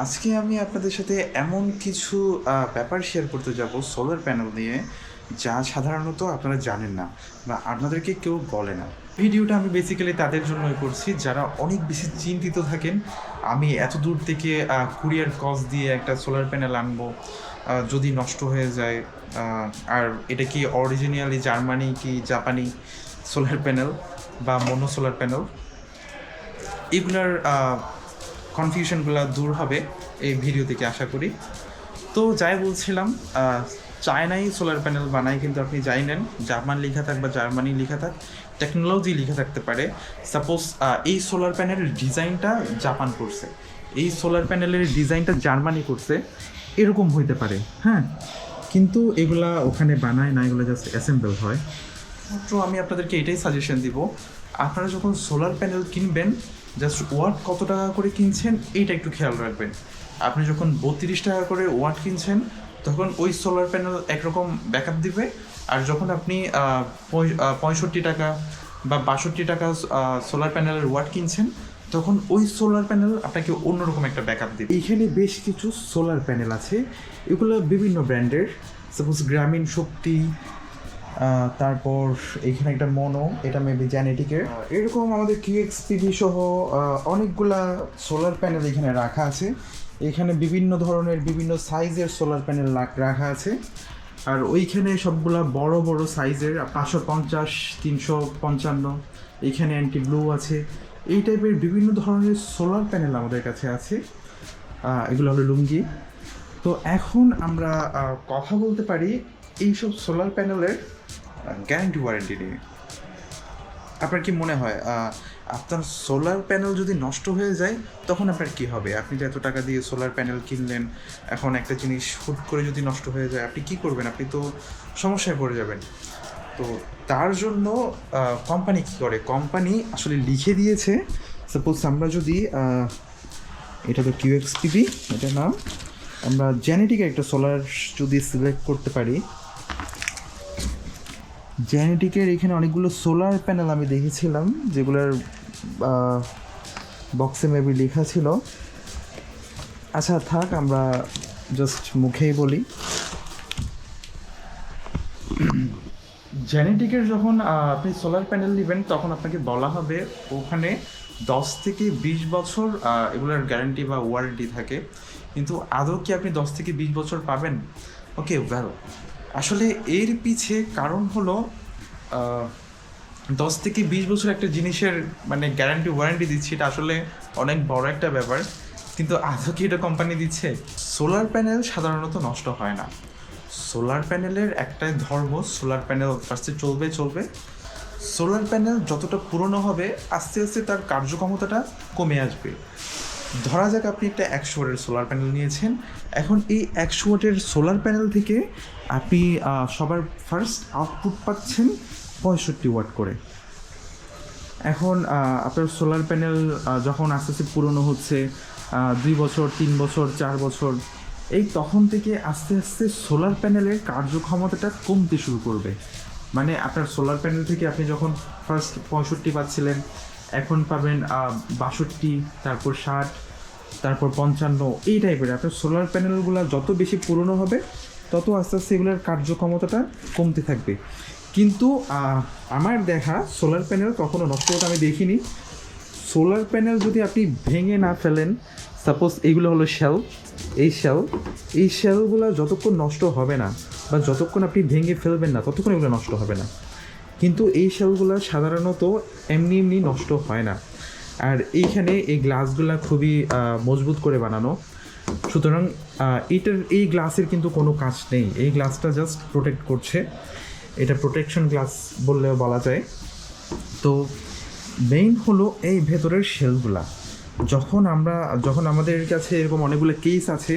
আজকে আমি আপনাদের সাথে এমন কিছু ব্যাপার শেয়ার করতে যাব সোলার প্যানেল নিয়ে, যা সাধারণত আপনারা জানেন না বা আপনাদেরকে কেউ বলে না। ভিডিওটা আমি বেসিক্যালি তাদের জন্যই করছি যারা অনেক বেশি চিন্তিত থাকেন, আমি এত দূর থেকে কুরিয়ার কস্ট দিয়ে একটা সোলার প্যানেল আনবো, যদি নষ্ট হয়ে যায়, আর এটা কি অরিজিনালি জার্মানি কি জাপানি সোলার প্যানেল বা মনো সোলার প্যানেল, এগুলার কনফিউশনগুলো দূর হবে এই ভিডিও থেকে আশা করি। তো যাই বলছিলাম, চায়নাই সোলার প্যানেল বানায়, কিন্তু আপনি জানেন জার্মান লেখা থাক বা জার্মানি লেখা থাক, টেকনোলজি লেখা থাকতে পারে। সাপোজ এই সোলার প্যানেলের ডিজাইনটা জাপান করছে, এই সোলার প্যানেলের ডিজাইনটা জার্মানি করছে, এরকম হইতে পারে, হ্যাঁ। কিন্তু এগুলা ওখানে বানায় না, এগুলো জাস্ট অ্যাসেম্বল হয়। মাত্র আমি আপনাদেরকে এটাই সাজেশন দিব, আপনারা যখন সোলার প্যানেল কিনবেন জাস্ট ওয়াট কত টাকা করে কিনছেন এইটা একটু খেয়াল রাখবেন। আপনি যখন 32 টাকা করে ওয়াট কিনছেন তখন ওই সোলার প্যানেল একরকম ব্যাকআপ দিবে, আর যখন আপনি 65 টাকা বা 62 টাকা সোলার প্যানেলের ওয়াট কিনছেন তখন ওই সোলার প্যানেল আপনাকে অন্যরকম একটা ব্যাকআপ দেবে। এইখানে বেশ কিছু সোলার প্যানেল আছে, এগুলো বিভিন্ন ব্র্যান্ডের। সাপোজ গ্রামীণ শক্তি, তারপর এইখানে একটা মনো, এটা মেবি জেনেটিকের। এরকম আমাদের কিউএক্সপিভি সহ অনেকগুলা সোলার প্যানেল এখানে রাখা আছে। এখানে বিভিন্ন ধরনের বিভিন্ন সাইজের সোলার প্যানেল রাখা আছে, আর ওইখানে সবগুলা বড় বড় সাইজের 550, 355, এইখানে অ্যান্টি ব্লু আছে। এই টাইপের বিভিন্ন ধরনের সোলার প্যানেল আমাদের কাছে আছে। এগুলো হলো লুঙ্গি। তো এখন আমরা কথা বলতে পারি এইসব সোলার প্যানেলের গ্যারান্টি ওয়ারেন্টি নিয়ে। আপনার কি মনে হয় আপনার সোলার প্যানেল যদি নষ্ট হয়ে যায় তখন আপনার কি হবে? আপনি যে এত টাকা দিয়ে সোলার প্যানেল কিনলেন, এখন একটা জিনিস হুট করে যদি নষ্ট হয়ে যায় আপনি কি করবেন? আপনি তো সমস্যায় পড়ে যাবেন। তো তার জন্য কোম্পানি কী করে, কোম্পানি আসলে লিখে দিয়েছে, সাপোজ আমরা যদি এটা তো কিউএক্সপিভি এটা নাম, আমরা জেনেটিকের একটা সোলার যদি সিলেক্ট করতে পারি, জেনেটিকের এখানে অনেকগুলো সোলার প্যানেল আমি দেখেছিলাম যেগুলোর বক্সে মেবি লেখা ছিল। আচ্ছা থাক, আমরা জাস্ট মুখেই বলি। জেনেটিকের যখন আপনি সোলার প্যানেল নেবেন তখন আপনাকে বলা হবে ওখানে 10 থেকে 20 বছর এগুলোর গ্যারান্টি বা ওয়ারেন্টি থাকে, কিন্তু আদৌ কি আপনি 10 থেকে 20 বছর পাবেন? ওকে ওয়েল, আসলে এর পিছে কারণ হলো 10 থেকে 20 বছর একটা জিনিসের মানে গ্যারান্টি ওয়ারেন্টি দিচ্ছে, এটা আসলে অনেক বড় একটা ব্যাপার, কিন্তু আদৌ কি এটা কোম্পানি দিচ্ছে? সোলার প্যানেল সাধারণত নষ্ট হয় না। সোলার প্যানেলের একটাই ধর্ম, সোলার প্যানেল ফার্স্টে চলবে চলবে, সোলার প্যানেল যতটা পুরনো হবে আস্তে আস্তে তার কার্যক্ষমতাটা কমে আসবে। ধরা যাক আপনি একটা 100 ওয়াটের সোলার প্যানেল নিয়েছেন, এখন এই 100 ওয়াটের সোলার প্যানেল থেকে আপনি সবার ফার্স্ট আউটপুট পাচ্ছেন 65 ওয়াট করে। এখন আপনার সোলার প্যানেল যখন আস্তে আস্তে পুরনো হচ্ছে, 2 বছর 3 বছর 4 বছর, এই তখন থেকে আস্তে আস্তে সোলার প্যানেলের কার্যক্ষমতাটা কমতে শুরু করবে। মানে আপনার সোলার প্যানেল থেকে আপনি যখন ফার্স্ট 65 পাচ্ছিলেন, এখন পাবেন 62, তারপর 60, তারপর 55, এই টাইপের। আপনার সোলার প্যানেলগুলো যত বেশি পুরনো হবে তত আস্তে আস্তে এগুলোর কার্যক্ষমতাটা কমতে থাকবে। কিন্তু আমার দেখা সোলার প্যানেল কখনো নষ্ট হতে আমি দেখিনি। সোলার প্যানেল যদি আপনি ভেঙে না ফেলেন, সাপোজ এইগুলো হলো শেল, এই শেলগুলো যতক্ষণ নষ্ট হবে না বা যতক্ষণ আপনি ভেঙে ফেলবেন না ততক্ষণ এগুলো নষ্ট হবে না। কিন্তু এই শেলগুলো সাধারণত এমনি এমনি নষ্ট হয় না, আর এইখানে এই গ্লাসগুলো খুবই মজবুত করে বানানো, সুতরাং এই গ্লাসের কিন্তু কোনো কাজ নেই, এই গ্লাসটা জাস্ট প্রোটেক্ট করছে, এটা প্রোটেকশন গ্লাস বললেও বলা যায়। তো মেইন হলো এই ভেতরের শেলগুলা। যখন আমাদের কাছে এরকম অনেকগুলো কেস আছে,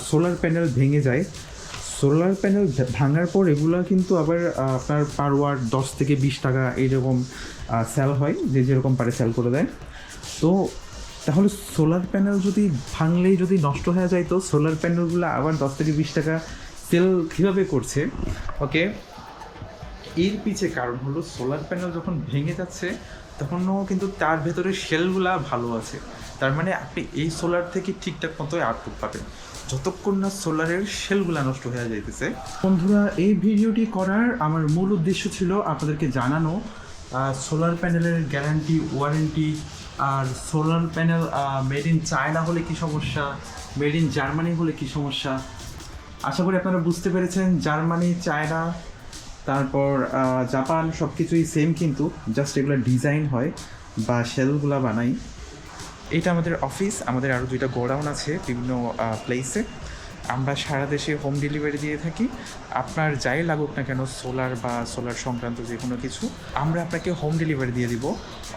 সোলার প্যানেল ভেঙে যায়, সোলার প্যানেল ভাঙার পর এগুলো কিন্তু আবার আপনার পার ওয়াট 10 থেকে 20 টাকা এইরকম সেল হয়, যে যেরকম পারে সেল করে দেয়। তো তাহলে সোলার প্যানেল যদি ভাঙলেই যদি নষ্ট হয়ে যায়, তো সোলার প্যানেলগুলো আবার 10 থেকে 20 টাকা সেল কীভাবে করছে? ওকে, এর পিছে কারণ হলো সোলার প্যানেল যখন ভেঙে যাচ্ছে তখনও কিন্তু তার ভেতরে শেলগুলা ভালো আছে, তার মানে আপনি এই সোলার থেকে ঠিকঠাক মতোই আউটপুট পাবেন যতক্ষণ না সোলারের শেলগুলো নষ্ট হয়ে যাইতেছে। বন্ধুরা, এই ভিডিওটি করার আমার মূল উদ্দেশ্য ছিল আপনাদেরকে জানানো সোলার প্যানেলের গ্যারান্টি, ওয়ারেন্টি, আর solar panel made in China হলে কী সমস্যা, মেড ইন জার্মানি হলে কী সমস্যা। আশা করি আপনারা বুঝতে পেরেছেন। জার্মানি, চায়না, তারপর জাপান সব কিছুই সেম, কিন্তু জাস্ট এগুলো ডিজাইন হয় বা শেলগুলো বানাই। এটা আমাদের অফিস, আমাদের আরও 2টা গোডাউন আছে বিভিন্ন প্লেসে। আমরা সারা দেশে হোম ডেলিভারি দিয়ে থাকি। আপনার যাই লাগুক না কেন, সোলার বা সোলার সংক্রান্ত যে কোনো কিছু, আমরা আপনাকে হোম ডেলিভারি দিয়ে দিব।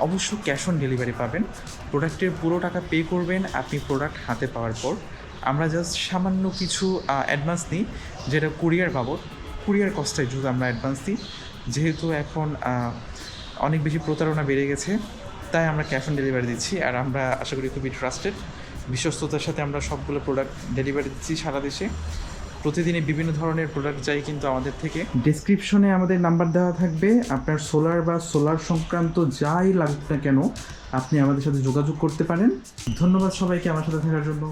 অবশ্য ক্যাশ অন ডেলিভারি পাবেন। প্রোডাক্টের পুরো টাকা পে করবেন আপনি প্রোডাক্ট হাতে পাওয়ার পর। আমরা জাস্ট সামান্য কিছু অ্যাডভান্স নিই, যেটা কুরিয়ার বাবদ। কুরিয়ার কস্টে যদি আমরা অ্যাডভান্স দিই, যেহেতু এখন অনেক বেশি প্রতারণা বেড়ে গেছে, তাই আমরা ক্যাশ অন ডেলিভারি দিচ্ছি। আর আমরা আশা করি খুবই ট্রাস্টেড, বিশ্বস্ততার সাথে আমরা সবগুলো প্রোডাক্ট ডেলিভারি দিচ্ছি সারা দেশে। প্রতিদিনই বিভিন্ন ধরনের প্রোডাক্ট চাই কিন্তু আমাদের থেকে। ডেসক্রিপশনে আমাদের নাম্বার দেওয়া থাকবে। আপনার সোলার বা সোলার সংক্রান্ত যাই লাগুক না কেন, আপনি আমাদের সাথে যোগাযোগ করতে পারেন। ধন্যবাদ সবাইকে আমার সাথে থাকার জন্য।